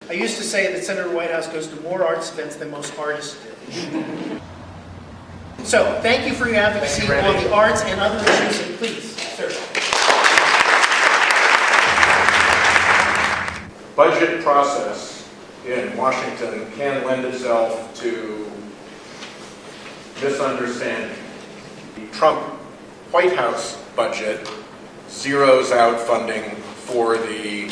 I used to say that Senator Whitehouse goes to more arts events than most artists do. So, thank you for your advocacy on the arts and other issues, and please, sir. Budget process in Washington can lend itself to misunderstanding. The Trump White House budget zeroes out funding for the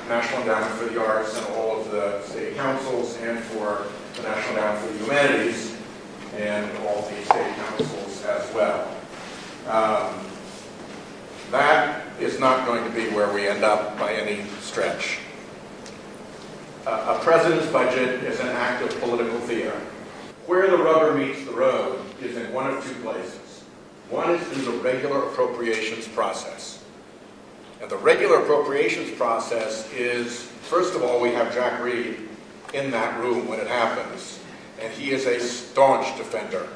National Endowment for the Arts and all of the state councils, and for the National Endowment for the Humanities and all the state councils as well. That is not going to be where we end up by any stretch. A president's budget is an act of political theater. Where the rubber meets the road is in one of two places. One is through the regular appropriations process. And the regular appropriations process is, first of all, we have Jack Reed in that room when it happens, and he is a staunch defender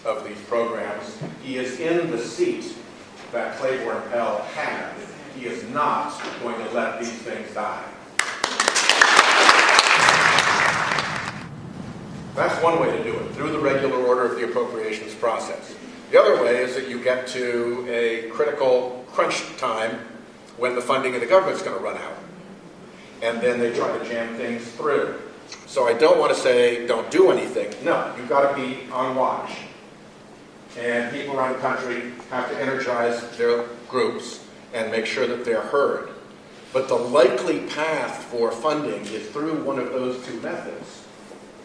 of these programs. He is in the seat that Claiborne Pell had. He is not going to let these things die. That's one way to do it, through the regular order of the appropriations process. The other way is that you get to a critical crunch time when the funding of the government's going to run out. And then they try to jam things through. So I don't want to say don't do anything. No, you've got to be on watch. And people around the country have to energize their groups and make sure that they're heard. But the likely path for funding is through one of those two methods.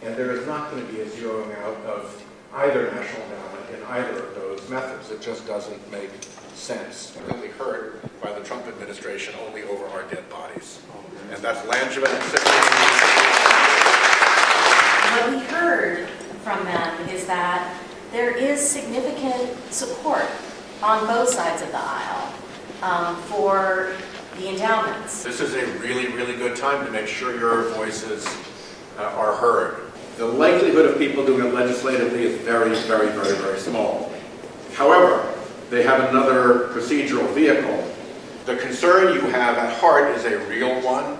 And there is not going to be a zeroing out of either national endowment in either of those methods. It just doesn't make sense. Completely heard by the Trump administration only over our dead bodies. And that's Langevin and Sidney. What we heard from them is that there is significant support on both sides of the aisle for the endowments. This is a really, really good time to make sure your voices are heard. The likelihood of people doing it legislatively is very, very, very, very small. However, they have another procedural vehicle. The concern you have at heart is a real one,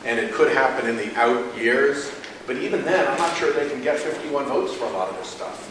and it could happen in the out years. But even then, I'm not sure they can get 51 votes for a lot of this stuff.